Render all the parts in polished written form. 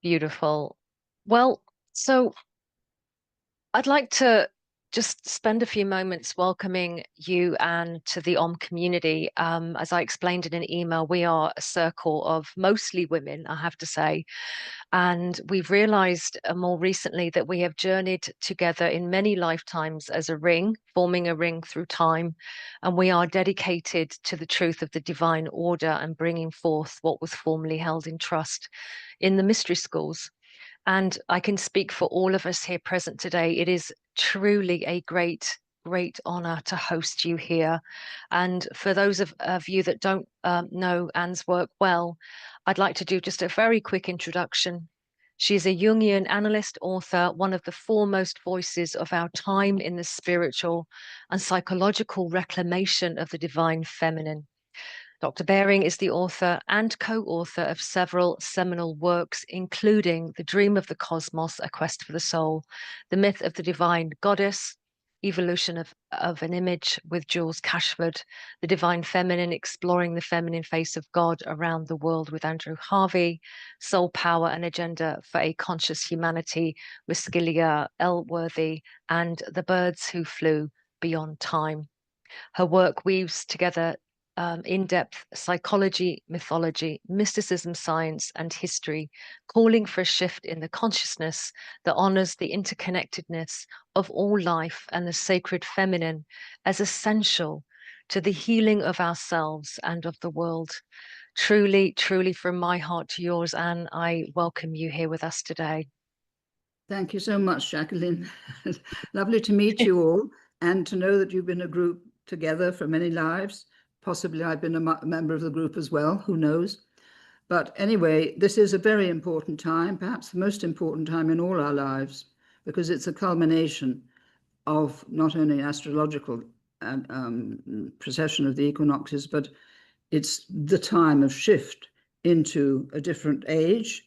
Beautiful. Well, so I'd like to just spend a few moments welcoming you and to the community. As I explained in an email, we are a circle of mostly women, I have to say. And we've realized more recently that we have journeyed together in many lifetimes as a ring, forming a ring through time. And we are dedicated to the truth of the divine order and bringing forth what was formerly held in trust in the mystery schools. And I can speak for all of us here present today. It is truly a great honor to host you here. And for those of you that don't know Anne's work well, I'd like to do just a very quick introduction. She's a Jungian analyst, author, one of the foremost voices of our time in the spiritual and psychological reclamation of the divine feminine. Dr. Baring is the author and co-author of several seminal works, including The Dream of the Cosmos, A Quest for the Soul, The Myth of the Divine Goddess, Evolution of an Image with Jules Cashford, The Divine Feminine, Exploring the Feminine Face of God Around the World with Andrew Harvey, Soul Power, An Agenda for a Conscious Humanity with Scilia Elworthy, and The Birds Who Flew Beyond Time. Her work weaves together in-depth psychology, mythology, mysticism, science, and history, calling for a shift in the consciousness that honors the interconnectedness of all life and the sacred feminine as essential to the healing of ourselves and of the world. Truly, truly, from my heart to yours, Anne, I welcome you here with us today. Thank you so much, Jacqueline. Lovely to meet you all and to know that you've been a group together for many lives. Possibly I've been a member of the group as well, who knows? But anyway, this is a very important time, perhaps the most important time in all our lives, because it's a culmination of not only astrological precession of the equinoxes, but it's the time of shift into a different age.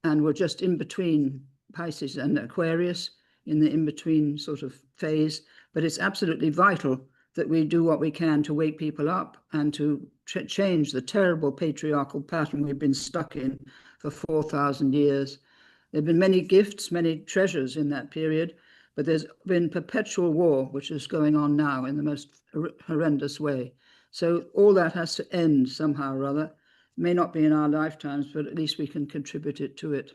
And we're just in between Pisces and Aquarius, in the in-between sort of phase. But it's absolutely vital that we do what we can to wake people up and to change the terrible patriarchal pattern we've been stuck in for 4,000 years. There have been many gifts, many treasures in that period, but there's been perpetual war, which is going on now in the most horrendous way. So all that has to end somehow or other. It may not be in our lifetimes, but at least we can contribute to it.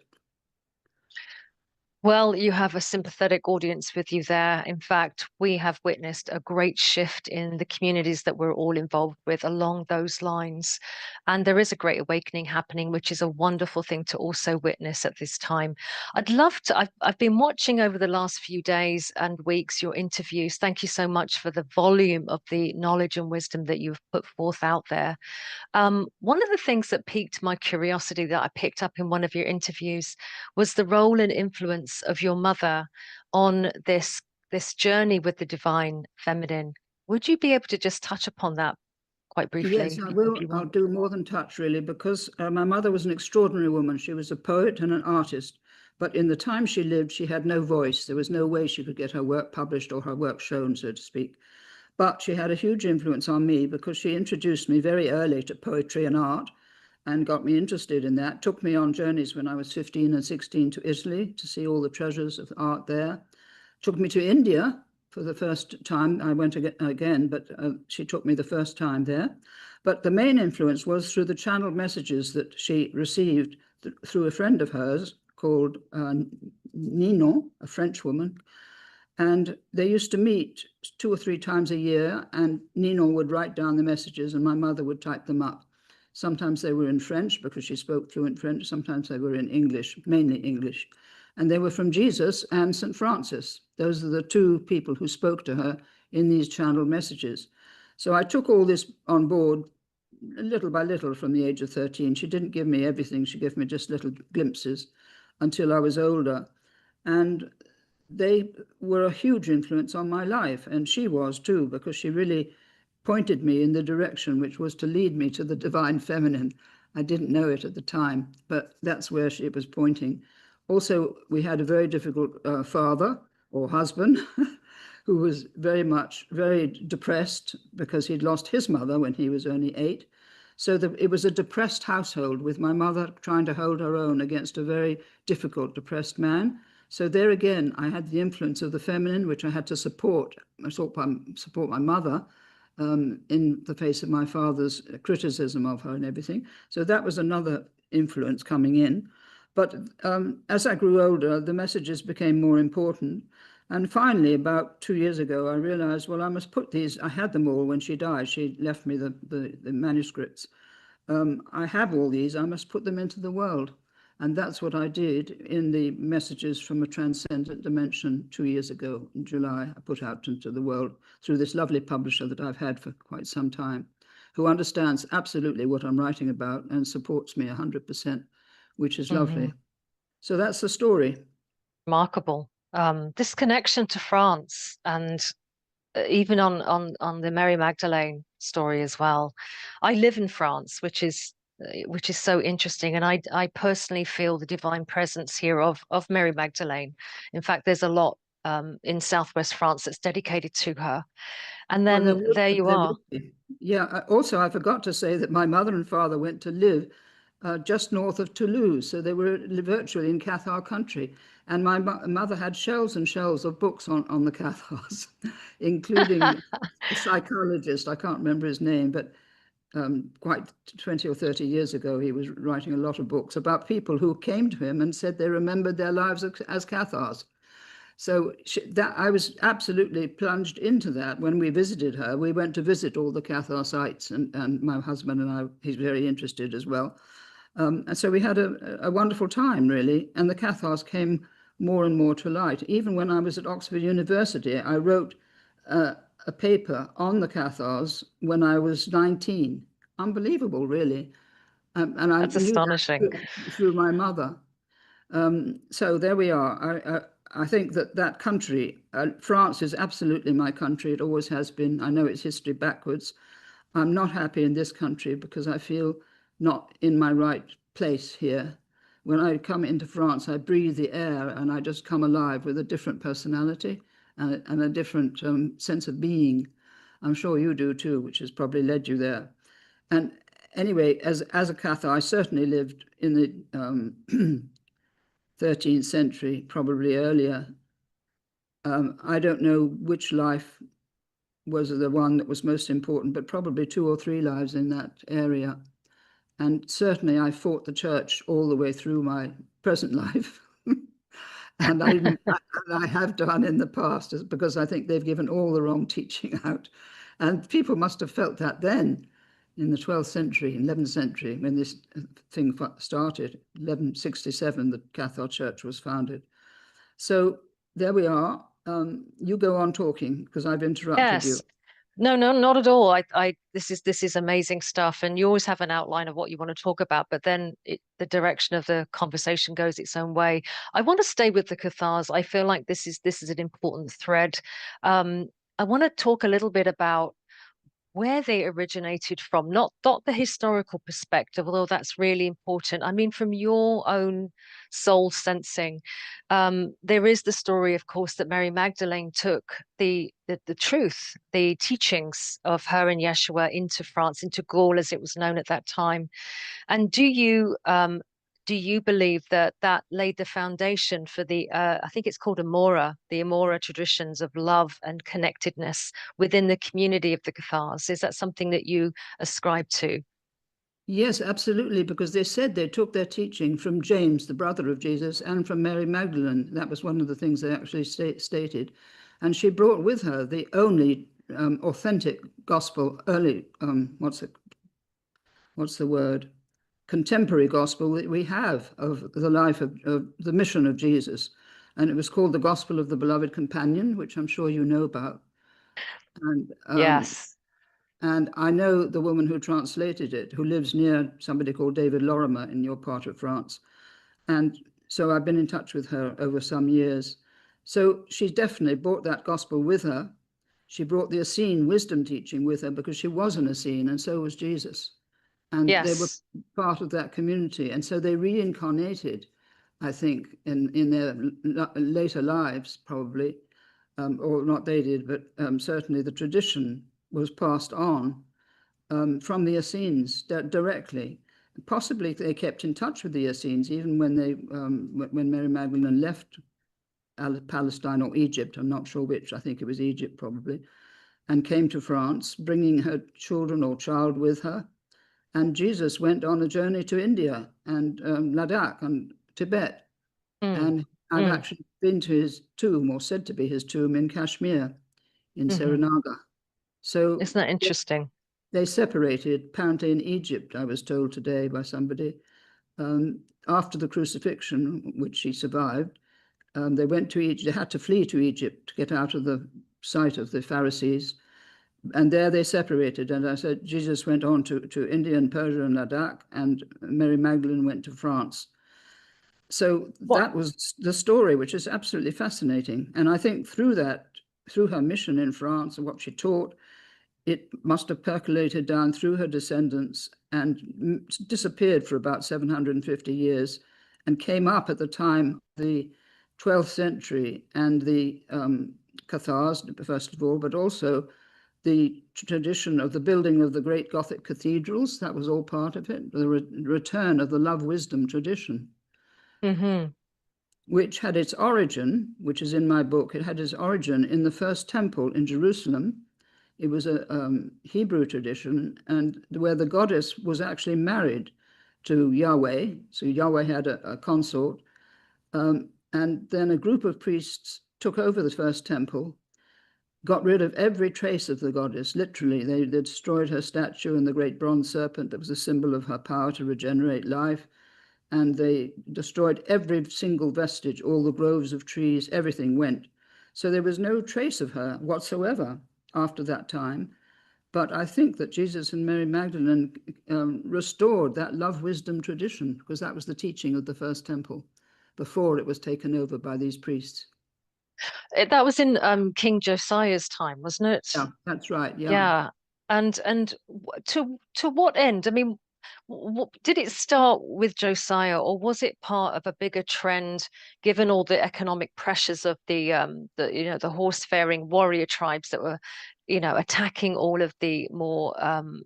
Well, you have a sympathetic audience with you there. In fact, we have witnessed a great shift in the communities that we're all involved with along those lines. And there is a great awakening happening, which is a wonderful thing to also witness at this time. I'd love to, I've been watching over the last few days and weeks your interviews. Thank you so much for the volume of the knowledge and wisdom that you've put forth out there. One of the things that piqued my curiosity that I picked up in one of your interviews was the role and influence of your mother on this journey with the divine feminine. Would you be able to just touch upon that quite briefly? Yes, I will. I'll do more than touch, really, because my mother was an extraordinary woman. She was a poet and an artist, but in the time she lived, she had no voice. There was no way she could get her work published or her work shown, so to speak. But she had a huge influence on me because she introduced me very early to poetry and art and got me interested in that, took me on journeys when I was 15 and 16 to Italy to see all the treasures of art there, took me to India for the first time. I went again, but she took me the first time there. But the main influence was through the channeled messages that she received through a friend of hers called Ninon, a French woman. And they used to meet 2 or 3 times a year, and Ninon would write down the messages and my mother would type them up. Sometimes they were in French because she spoke fluent French. Sometimes they were in English, mainly English. And they were from Jesus and St. Francis. Those are the 2 people who spoke to her in these channeled messages. So I took all this on board little by little from the age of 13. She didn't give me everything. She gave me just little glimpses until I was older. And they were a huge influence on my life, and she was too, because she really pointed me in the direction which was to lead me to the divine feminine. I didn't know it at the time, but that's where she was pointing. Also, we had a very difficult father or husband who was very depressed because he'd lost his mother when he was only 8. So it was a depressed household with my mother trying to hold her own against a very difficult, depressed man. So there again, I had the influence of the feminine, which I had to support my mother in the face of my father's criticism of her and everything. So that was another influence coming in. But as I grew older, the messages became more important. And finally, about 2 years ago, I realized, well, I must put these, I had them all when she died. She left me the manuscripts. I have all these, I must put them into the world. And that's what I did in the Messages from a Transcendent Dimension 2 years ago in July. I put out into the world through this lovely publisher that I've had for quite some time, who understands absolutely what I'm writing about and supports me 100%, which is lovely. So that's the story. Remarkable. This connection to France, and even on the Mary Magdalene story as well. I live in France, which is so interesting, and I personally feel the divine presence here of Mary Magdalene. In fact, there's a lot in Southwest France that's dedicated to her. And Well, then there you there are. would be. Yeah. Also, I forgot to say that my mother and father went to live just north of Toulouse. So they were virtually in Cathar country. And my mother had shelves and shelves of books on the Cathars, including a psychologist, I can't remember his name, but quite 20 or 30 years ago, he was writing a lot of books about people who came to him and said they remembered their lives as Cathars. So that I was absolutely plunged into that. When we visited her, we went to visit all the Cathar sites, and my husband and I, he's very interested as well. And so we had a wonderful time, really. And the Cathars came more and more to light. Even when I was at Oxford University, I wrote a paper on the Cathars when I was 19. Unbelievable, really. And I That's knew astonishing. that through my mother. So there we are. I think that country, France, is absolutely my country. It always has been. I know its history backwards. I'm not happy in this country because I feel not in my right place here. When I come into France, I breathe the air and I just come alive with a different personality and a different sense of being. I'm sure you do too, which has probably led you there. And anyway, as a Cathar, I certainly lived in the 13th century, probably earlier. I don't know which life was the one that was most important, but probably 2 or 3 lives in that area. And certainly I fought the church all the way through my present life. And I have done in the past, because I think they've given all the wrong teaching out. And people must have felt that then in the 12th century, 11th century, when this thing started. 1167, the Catholic Church was founded. So there we are. You go on talking because I've interrupted you. Yes. No, no, not at all. This is amazing stuff, and you always have an outline of what you want to talk about, but then the direction of the conversation goes its own way. I want to stay with the Cathars. I feel like this is an important thread. I want to talk a little bit about where they originated from, not the historical perspective, although that's really important. I mean, from your own soul sensing, there is the story, of course, that Mary Magdalene took the truth, the teachings of her and Yeshua into France, into Gaul, as it was known at that time. And do you believe that that laid the foundation for the I think it's called Amora, the Amora traditions of love and connectedness within the community of the Cathars? Is that something that you ascribe to? Yes, absolutely, because they said they took their teaching from James, the brother of Jesus, and from Mary Magdalene. That was one of the things they actually stated. And she brought with her the only authentic gospel, what's the word? Contemporary gospel that we have of the life of the mission of Jesus. And it was called the Gospel of the Beloved Companion, which I'm sure you know about. And Yes. and I know the woman who translated it, who lives near somebody called David Lorimer in your part of France. And so I've been in touch with her over some years. So she definitely brought that gospel with her. She brought the Essene wisdom teaching with her because she was an Essene, and so was Jesus. And they were Yes. part of that community. And so they reincarnated, I think, in their later lives, probably, or not they did, but certainly the tradition was passed on from the Essenes directly. Possibly they kept in touch with the Essenes even when when Mary Magdalene left Palestine or Egypt. I'm not sure which. I think it was Egypt probably, and came to France, bringing her children or child with her. And Jesus went on a journey to India and Ladakh and Tibet. And I've actually been to his tomb, or said to be his tomb, in Kashmir, in Srinagar. So Isn't that interesting? they separated, apparently in Egypt, I was told today by somebody, after the crucifixion, which she survived. They went to Egypt. They had to flee to Egypt to get out of the sight of the Pharisees. And there they separated. And I said, Jesus went on to India and Persia and Ladakh, and Mary Magdalene went to France. So that was the story, which is absolutely fascinating. And I think through that, through her mission in France and what she taught, it must have percolated down through her descendants and disappeared for about 750 years and came up at the time, the 12th century, and the Cathars, first of all, but also the tradition of the building of the great Gothic cathedrals. That was all part of it, the return of the love-wisdom tradition. Which had its origin, which is in my book, it had its origin in the first temple in Jerusalem. It was a Hebrew tradition, and where the goddess was actually married to Yahweh. So Yahweh had a consort. And then a group of priests took over the first temple, got rid of every trace of the goddess, literally. They destroyed her statue and the great bronze serpent that was a symbol of her power to regenerate life. And they destroyed every single vestige, all the groves of trees, everything went. So there was no trace of her whatsoever after that time. But I think that Jesus and Mary Magdalene restored that love-wisdom tradition, because that was the teaching of the first temple before it was taken over by these priests. That was in King Josiah's time, wasn't it? Yeah, that's right. Yeah. Yeah. And to what end? I mean, did it start with Josiah, or was it part of a bigger trend, given all the economic pressures of the horse-faring warrior tribes that were, attacking all of the more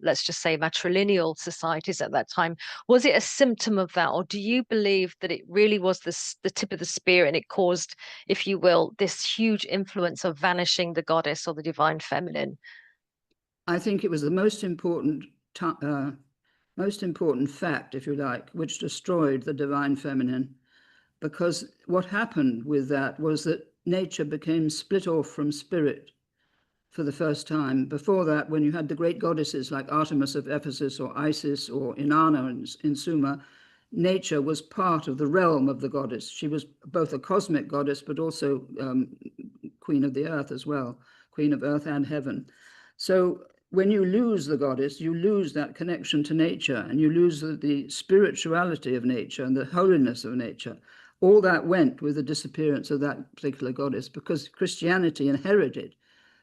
let's just say matrilineal societies at that time? Was it a symptom of that, or do you believe that it really was the tip of the spear and it caused, if you will, this huge influence of vanishing the goddess or the divine feminine? I think it was the most important fact, if you like, which destroyed the divine feminine, because what happened with that was that nature became split off from spirit for the first time. Before that, when you had the great goddesses like Artemis of Ephesus or Isis or Inanna in Sumer, nature was part of the realm of the goddess. She was both a cosmic goddess, but also queen of the earth as well, queen of earth and heaven. So when you lose the goddess, you lose that connection to nature, and you lose the spirituality of nature and the holiness of nature. All that went with the disappearance of that particular goddess, because Christianity inherited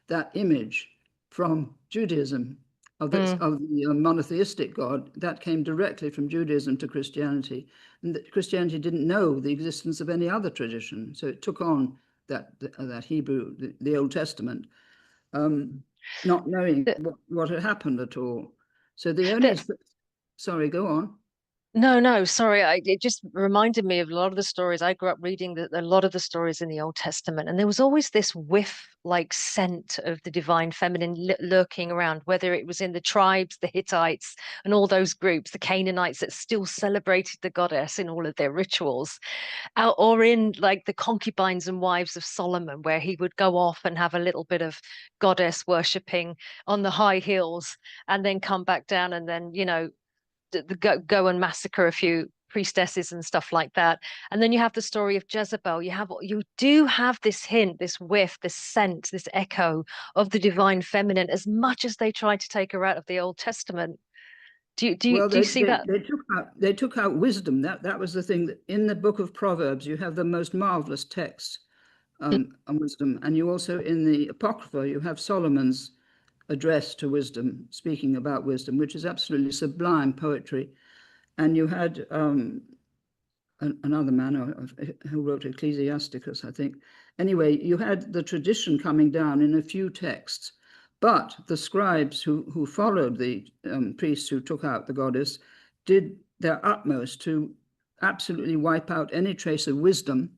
that image from Judaism of the monotheistic God. That came directly from Judaism to Christianity. And that Christianity didn't know the existence of any other tradition. So it took on that Hebrew, the Old Testament, not knowing what had happened at all. So the only, sorry, go on. No, sorry. It just reminded me of a lot of the stories. I grew up reading a lot of the stories in the Old Testament, and there was always this whiff-like scent of the divine feminine lurking around, whether it was in the tribes, the Hittites, and all those groups, the Canaanites that still celebrated the goddess in all of their rituals, or in like the concubines and wives of Solomon, where he would go off and have a little bit of goddess worshipping on the high hills, and then come back down, and then go and massacre a few priestesses and stuff like that. And then you have the story of Jezebel. You do have this hint, this whiff, this scent, this echo of the divine feminine, as much as they try to take her out of the Old Testament. Do you see that? They took out wisdom. That was the thing. That in the book of Proverbs, you have the most marvelous text on wisdom, and you also, in the Apocrypha, you have Solomon's address to wisdom, speaking about wisdom, which is absolutely sublime poetry. And you had another man who wrote Ecclesiasticus, I think. Anyway, you had the tradition coming down in a few texts But the scribes who followed the priests who took out the goddess did their utmost to absolutely wipe out any trace of wisdom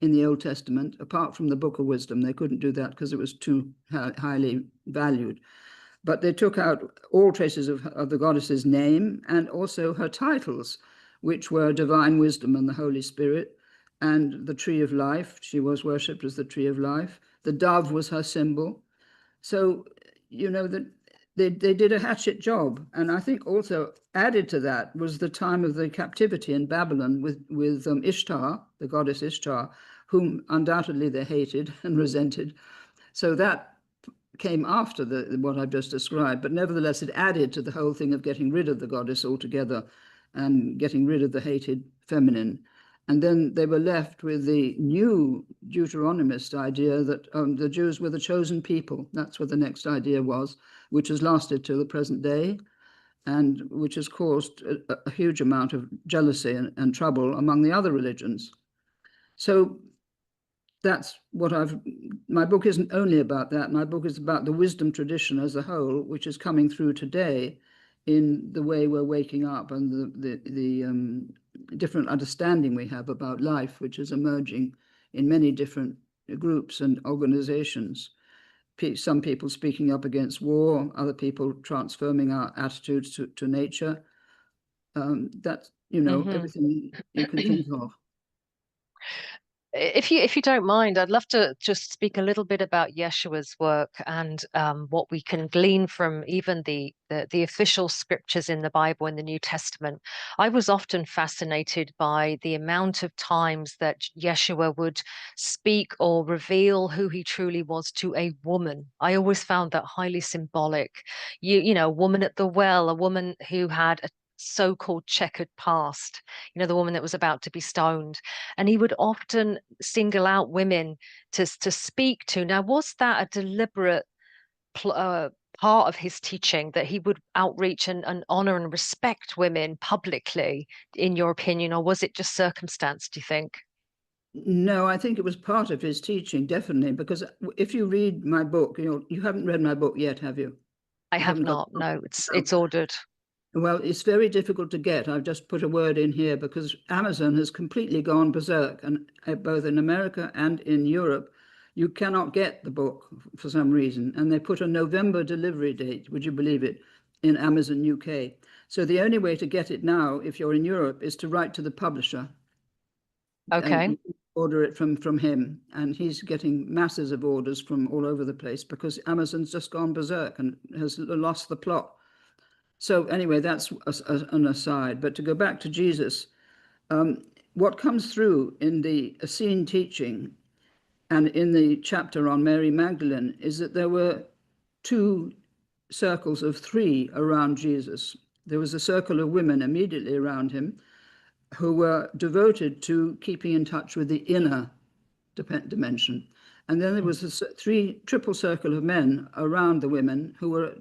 in the Old Testament, apart from the Book of Wisdom. They couldn't do that because it was too highly valued. But they took out all traces of the goddess's name and also her titles, which were divine wisdom and the Holy Spirit, and the tree of life. She was worshipped as the tree of life. The dove was her symbol. So, you know, that they did a hatchet job. And I think also added to that was the time of the captivity in Babylon with Ishtar, the goddess Ishtar, whom undoubtedly they hated and resented. So that came after what I've just described, but nevertheless it added to the whole thing of getting rid of the goddess altogether and getting rid of the hated feminine. And then they were left with the new Deuteronomist idea that the Jews were the chosen people. That's what the next idea was, which has lasted till the present day, and which has caused a huge amount of jealousy and trouble among the other religions. So that's what my book isn't only about that. My book is about the wisdom tradition as a whole, which is coming through today in the way we're waking up and the different understanding we have about life, which is emerging in many different groups and organizations. Some people speaking up against war, other people transforming our attitudes to nature. That's, you know, everything you can think of. If you don't mind, I'd love to just speak a little bit about Yeshua's work and what we can glean from even the official scriptures in the Bible in the New Testament. I was often fascinated by the amount of times that Yeshua would speak or reveal who he truly was to a woman. I always found that highly symbolic. You know, a woman at the well, a woman who had a so-called checkered past, you know, the woman that was about to be stoned. And he would often single out women to speak to. Now, was that a deliberate part of his teaching, that he would outreach and honor and respect women publicly, in your opinion, or was it just circumstance, do you think? No, I think it was part of his teaching, definitely, because if you read my book, you haven't read my book yet, have you? I You have haven't got not. the book? No, No. it's ordered. Well, it's very difficult to get. I've just put a word in here because Amazon has completely gone berserk, and both in America and in Europe, you cannot get the book for some reason. And they put a November delivery date, would you believe it, in Amazon UK. So the only way to get it now, if you're in Europe, is to write to the publisher Okay. and order it from him. And he's getting masses of orders from all over the place because Amazon's just gone berserk and has lost the plot. So anyway, that's an aside. But to go back to Jesus, what comes through in the Essene teaching and in the chapter on Mary Magdalene is that there were two circles of three around Jesus. There was a circle of women immediately around him who were devoted to keeping in touch with the inner dimension. And then there was a triple circle of men around the women who were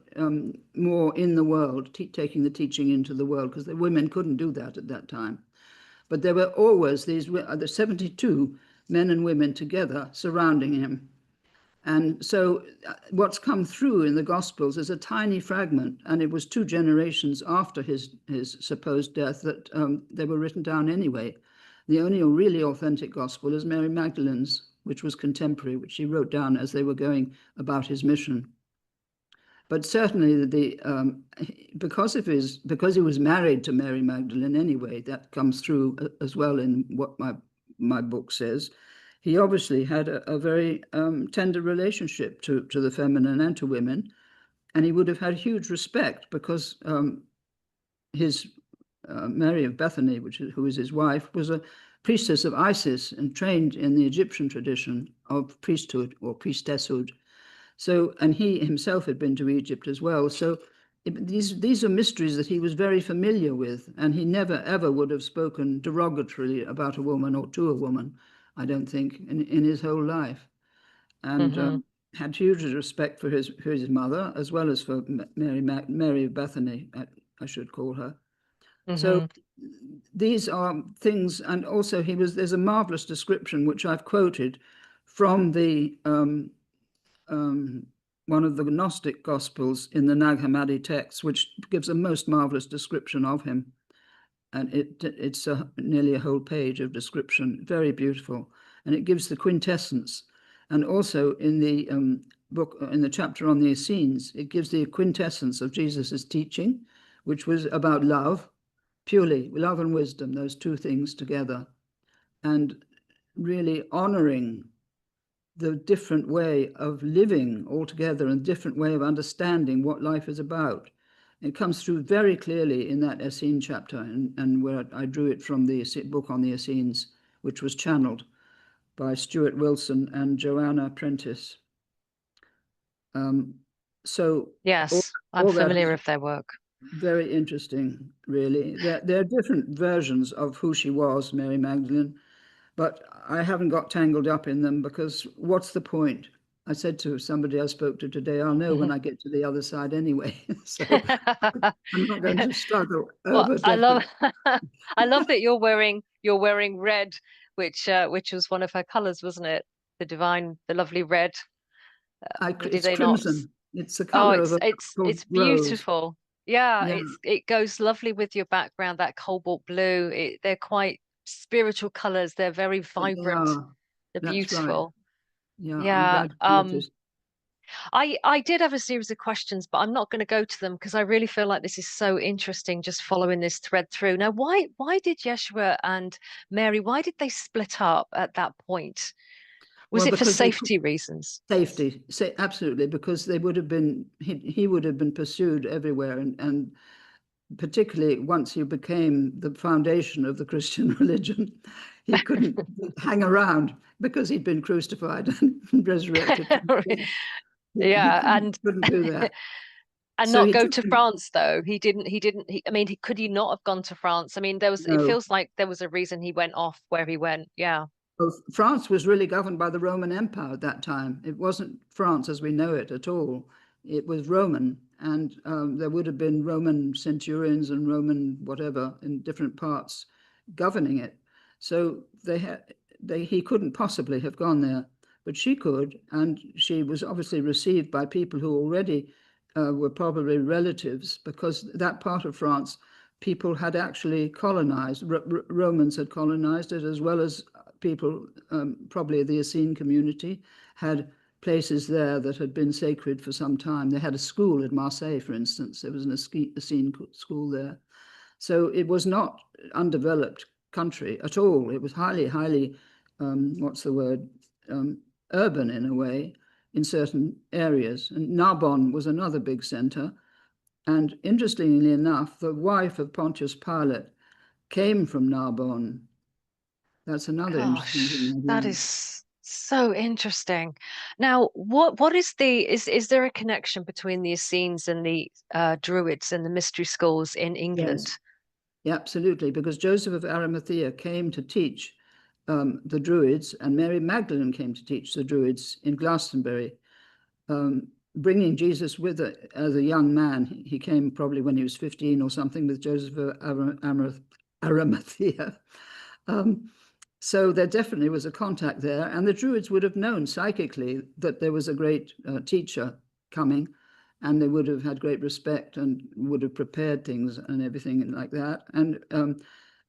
more in the world, taking the teaching into the world, because the women couldn't do that at that time. But there were always the 72 men and women together surrounding him. And so what's come through in the Gospels is a tiny fragment, and it was 2 generations after his supposed death that they were written down anyway. The only really authentic Gospel is Mary Magdalene's, which was contemporary, which he wrote down as they were going about his mission. But certainly because he was married to Mary Magdalene anyway, that comes through as well in what my book says. He obviously had a very tender relationship to the feminine and to women, and he would have had huge respect because his Mary of Bethany, who was his wife, was a priestess of Isis and trained in the Egyptian tradition of priesthood or priestesshood. So, and he himself had been to Egypt as well. So these are mysteries that he was very familiar with, and he never ever would have spoken derogatorily about a woman or to a woman, I don't think, in his whole life. And had huge respect for his mother as well as for Mary of Bethany, I should call her. So these are things, and also there's a marvelous description which I've quoted from the one of the Gnostic Gospels in the Nag Hammadi text, which gives a most marvelous description of him. And it's nearly a whole page of description, very beautiful. And it gives the quintessence. And also in the book, in the chapter on the Essenes, it gives the quintessence of Jesus's teaching, which was about love, purely love and wisdom, those two things together, and really honoring the different way of living altogether and different way of understanding what life is about. It comes through very clearly in that Essene chapter, and where I drew it from the book on the Essenes, which was channeled by Stuart Wilson and Joanna Prentice. So Yes, I'm all that familiar is with their work. very interesting, really. There are different versions of who she was, Mary Magdalene, but I haven't got tangled up in them, because what's the point? I said to somebody I spoke to today, I'll know when I get to the other side anyway. So I'm not going to struggle Well, over I love definition. I love that you're wearing red, which was one of her colors, wasn't it? The lovely red. Did It's they not? crimson. It's the Oh, color of a purple it's rose. beautiful. Yeah, Yeah, it goes lovely with your background, that cobalt blue. They're quite spiritual colors. They're very they vibrant. are. They're That's right. beautiful. Yeah, I'm Yeah. glad you noticed. I did have a series of questions, but I'm not going to go to them because I really feel like this is so interesting just following this thread through. Now, why did Yeshua and Mary, why did they split up at that point? Was Well, it for because they safety reasons? safety, say absolutely, because they would have been he would have been pursued everywhere, and particularly once he became the foundation of the Christian religion, he couldn't hang around because he'd been crucified and resurrected from the dead. He Yeah, couldn't do that. and So not he go took to him. France though. I mean, could he not have gone to France? I mean, it No, feels like there was a reason he went off where he went. Yeah. well, France was really governed by the Roman Empire at that time. It wasn't France as we know it at all. It was Roman, and there would have been Roman centurions and Roman whatever in different parts governing it. So he couldn't possibly have gone there, but she could, and she was obviously received by people who already were probably relatives, because that part of France, people had actually colonized. Romans had colonized it, as well as people, probably the Essene community, had places there that had been sacred for some time. They had a school at Marseille, for instance. There was an Essene school there. So it was not undeveloped country at all. It was highly, highly, what's the word, urban in a way in certain areas. And Narbonne was another big center. And interestingly enough, the wife of Pontius Pilate came from Narbonne. That's another interesting Gosh, thing I've that learned. is so interesting. Now, what is is there a connection between the Essenes and the Druids and the mystery schools in England? Yes, yeah, absolutely, because Joseph of Arimathea came to teach the Druids, and Mary Magdalene came to teach the Druids in Glastonbury, bringing Jesus with her as a young man. He came probably when he was 15 or something with Joseph of Arimathea. Um, so there definitely was a contact there, and the Druids would have known psychically that there was a great teacher coming, and they would have had great respect and would have prepared things and everything like that. And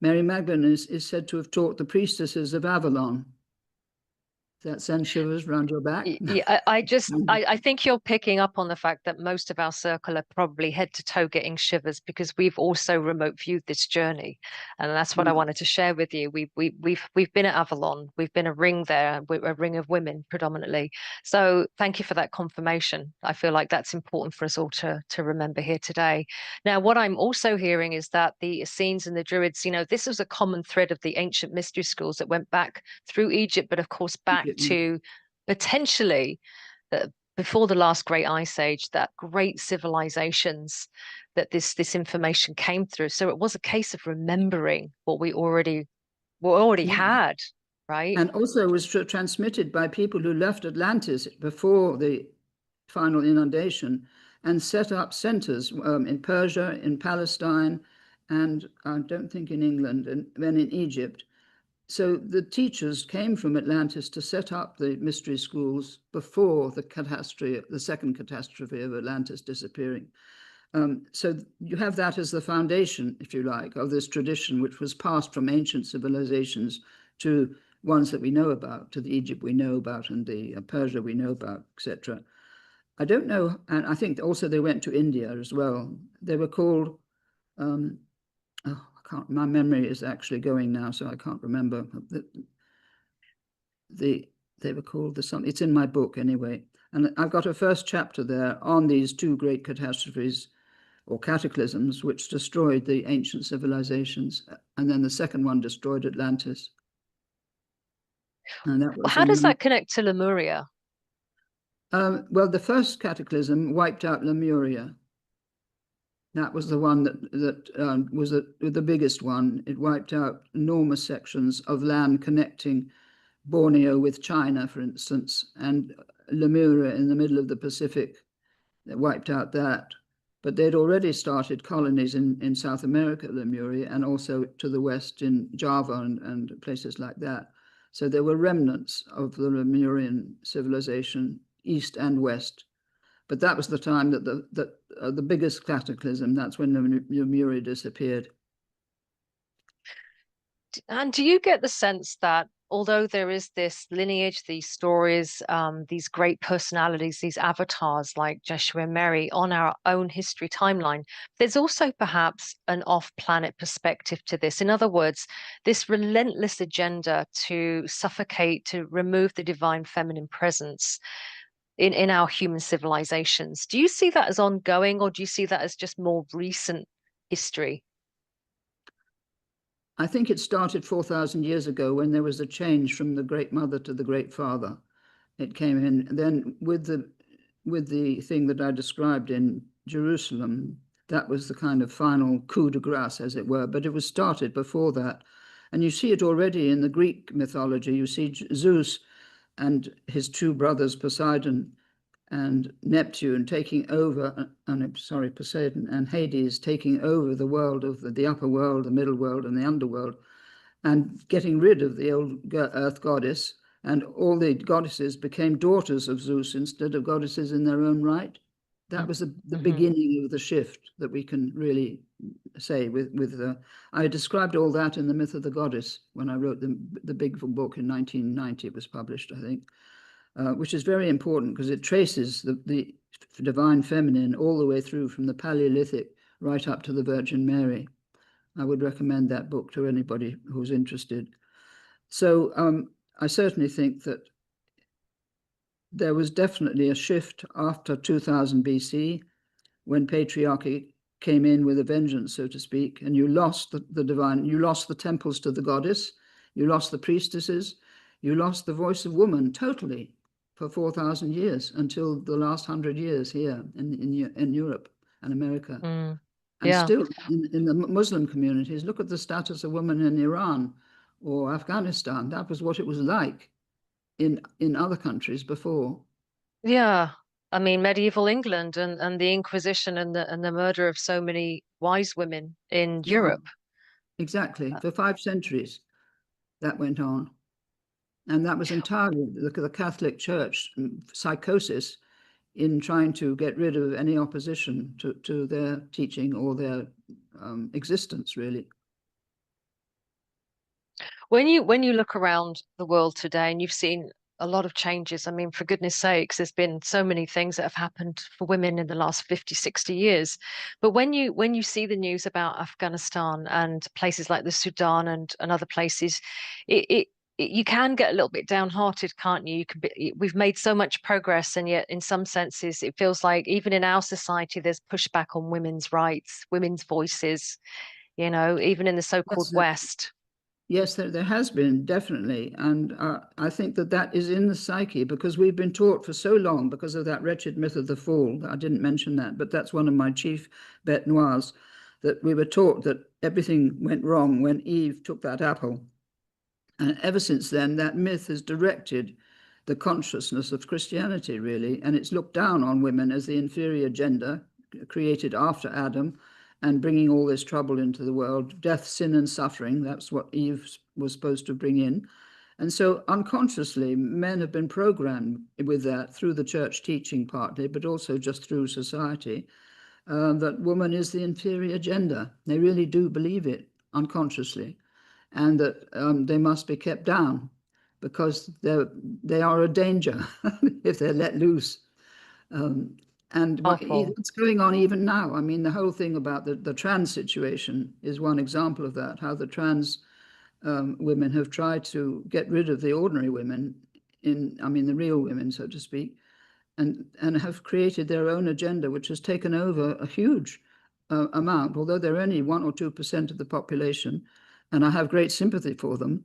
Mary Magdalene is said to have taught the priestesses of Avalon. Does that send shivers round your back? Yeah, I think you're picking up on the fact that most of our circle are probably head to toe getting shivers because we've also remote viewed this journey, and that's what I Yeah, wanted to share with you. We've been at Avalon, we've been a ring there, a ring of women predominantly. So thank you for that confirmation. I feel like that's important for us all to remember here today. Now, what I'm also hearing is that the Essenes and the Druids, this was a common thread of the ancient mystery schools that went back through Egypt, but of course back to potentially before the last great ice age, that great civilizations that this information came through. So it was a case of remembering what we already yeah. had, right? And also was transmitted by people who left Atlantis before the final inundation and set up centers in Persia, in Palestine, and I don't think in England, and then in Egypt, So the teachers came from Atlantis to set up the mystery schools before the catastrophe, the second catastrophe of Atlantis disappearing. So you have that as the foundation, if you like, of this tradition, which was passed from ancient civilizations to ones that we know about, to the Egypt we know about and the Persia we know about, etc. I don't know, and I think also they went to India as well. They were called, oh, I can't, my memory is actually going now, so I can't remember. They were called the something, it's in my book anyway. And I've got a first chapter there on these two great catastrophes or cataclysms which destroyed the ancient civilizations. And then the second one destroyed Atlantis. And that Well, was how does in, that connect to Lemuria? well, the first cataclysm wiped out Lemuria. That was the one that was the biggest one. It wiped out enormous sections of land connecting Borneo with China, for instance, and Lemuria in the middle of the Pacific. That wiped out that. But they'd already started colonies in South America, Lemuria, and also to the west in Java and places like that. So there were remnants of the Lemurian civilization, east and west. But that was the time that the biggest cataclysm, that's when Lemuria disappeared. And do you get the sense that although there is this lineage, these stories, these great personalities, these avatars like Joshua and Mary on our own history timeline, there's also perhaps an off-planet perspective to this. In other words, this relentless agenda to suffocate, to remove the divine feminine presence in our human civilizations. Do you see that as ongoing, or do you see that as just more recent history? I think it started 4,000 years ago when there was a change from the Great Mother to the Great Father. It came in. Then with the thing that I described in Jerusalem, that was the kind of final coup de grace, as it were. But it was started before that. And you see it already in the Greek mythology. You see Zeus and his two brothers, Poseidon and Neptune, taking over, sorry, Poseidon and Hades taking over the world of the upper world, the middle world, and the underworld, and getting rid of the old earth goddess. And all the goddesses became daughters of Zeus instead of goddesses in their own right. That was the beginning of the shift that we can really say I described all that in The Myth of the Goddess when I wrote the big book in 1990. It was published, I think. Which is very important because it traces the divine feminine all the way through from the Paleolithic right up to the Virgin Mary. I would recommend that book to anybody who's interested. So I certainly think that there was definitely a shift after 2000 BC when patriarchy came in with a vengeance, so to speak, and you lost the divine, you lost the temples to the goddess, you lost the priestesses, you lost the voice of woman totally for 4,000 years until the last 100 years here in Europe and America. And Yeah. still in the Muslim communities, look at the status of women in Iran or Afghanistan. That was what it was like in other countries before. Yeah. I mean, medieval England and the Inquisition and the murder of so many wise women in Yeah, Europe. exactly. For 5 centuries that went on. And that was entirely the Catholic Church psychosis in trying to get rid of any opposition to their teaching or their existence, really. When you look around the world today and you've seen a lot of changes, I mean, for goodness sakes, there's been so many things that have happened for women in the last 50, 60 years. But when you see the news about Afghanistan and places like the Sudan and other places, it you can get a little bit downhearted, can't you? We've made so much progress, and yet in some senses, it feels like even in our society, there's pushback on women's rights, women's voices, even in the so-called Yes, West. yes, there has been, definitely. And I think that is in the psyche because we've been taught for so long because of that wretched myth of the fall. I didn't mention that, but that's one of my chief bêtes noires, that we were taught that everything went wrong when Eve took that apple. And ever since then, that myth has directed the consciousness of Christianity, really. And it's looked down on women as the inferior gender created after Adam and bringing all this trouble into the world, death, sin, and suffering. That's what Eve was supposed to bring in. And so unconsciously, men have been programmed with that through the church teaching partly, but also just through society, that woman is the inferior gender. They really do believe it unconsciously, and that they must be kept down because they are a danger if they're let loose. And Awful. it's going on even now. I mean, the whole thing about the trans situation is one example of that, how the trans women have tried to get rid of the ordinary women, the real women, so to speak, and have created their own agenda, which has taken over a huge amount, although they're only 1 or 2% of the population, and I have great sympathy for them.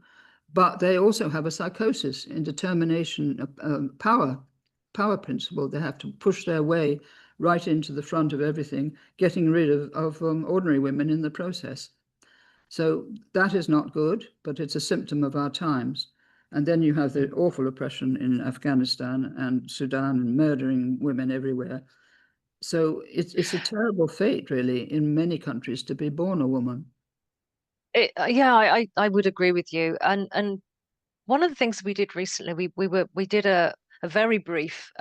But they also have a psychosis, indetermination, power principle. They have to push their way right into the front of everything, getting rid of ordinary women in the process. So that is not good, but it's a symptom of our times. And then you have the awful oppression in Afghanistan and Sudan and murdering women everywhere. So it's a terrible fate, really, in many countries to be born a woman. Yeah, I would agree with you. And one of the things we did recently, we did a very brief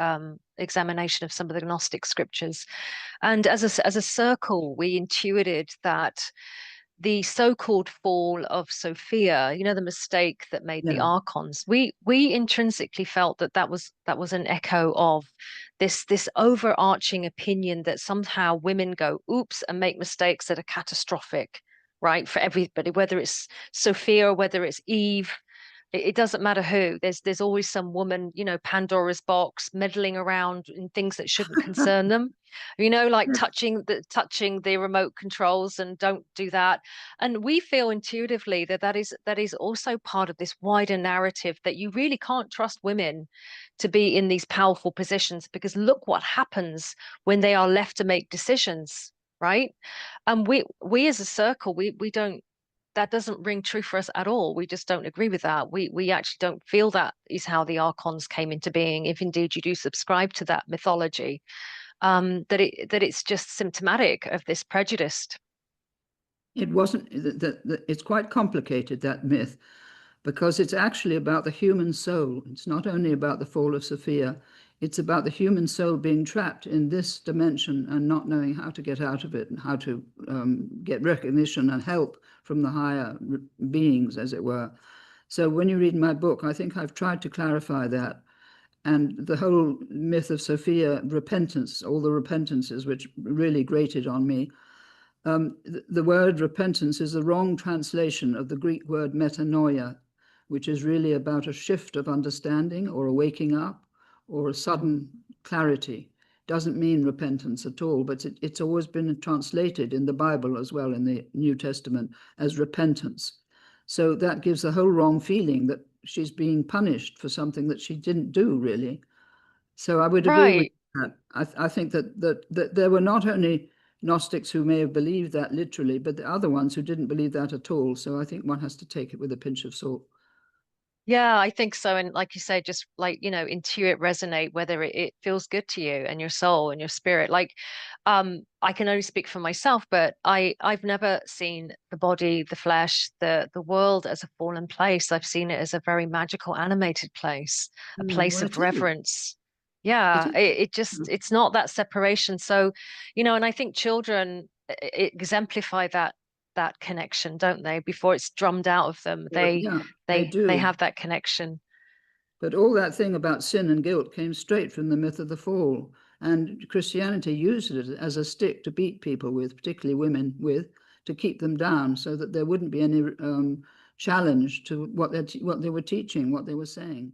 examination of some of the Gnostic scriptures, and as a circle, we intuited that the so-called fall of Sophia, you know, the mistake that made the Yeah. archons, we intrinsically felt that that was an echo of this overarching opinion that somehow women go oops and make mistakes that are catastrophic, right, for everybody, whether it's Sophia or whether it's Eve. It doesn't matter who. There's always some woman, you know, Pandora's box, meddling around in things that shouldn't concern them. You know, like touching the remote controls, and don't do that. And we feel intuitively that that is also part of this wider narrative that you really can't trust women to be in these powerful positions, because look what happens when they are left to make decisions, right? And we as a circle, we don't, that doesn't ring true for us at all. We just don't agree with that. We actually don't feel that is how the archons came into being, if indeed you do subscribe to that mythology. That it's just symptomatic of this prejudice. It wasn't, it's quite complicated, that myth, because it's actually about the human soul. It's not only about the fall of Sophia, it's about the human soul being trapped in this dimension and not knowing how to get out of it and how to get recognition and help from the higher beings, as it were. So when you read my book, I think I've tried to clarify that. And the whole myth of Sophia, repentance, all the repentances, which really grated on me. The word repentance is the wrong translation of the Greek word metanoia, which is really about a shift of understanding or a waking up or a sudden clarity. Doesn't mean repentance at all, but it's always been translated in the Bible as well, in the New Testament, as repentance. So that gives the whole wrong feeling that she's being punished for something that she didn't do, really. So I would agree with Right. that. I think that there were not only Gnostics who may have believed that literally, but the other ones who didn't believe that at all. So I think one has to take it with a pinch of salt. Yeah, I think so. And like you say, just like, you know, intuit, resonate, whether it feels good to you and your soul and your spirit. Like, I can only speak for myself, but I've never seen the body, the flesh, the world as a fallen place. I've seen it as a very magical, animated place, a place Well, of it is. reverence. It Yeah, is. it just, it's not that separation. So, you know, and I think children exemplify that connection, don't they? Before it's drummed out of them, Well, yeah, they they do. have that connection. But all that thing about sin and guilt came straight from the myth of the fall. And Christianity used it as a stick to beat people with, particularly women with, to keep them down so that there wouldn't be any challenge to what they were teaching, what they were saying.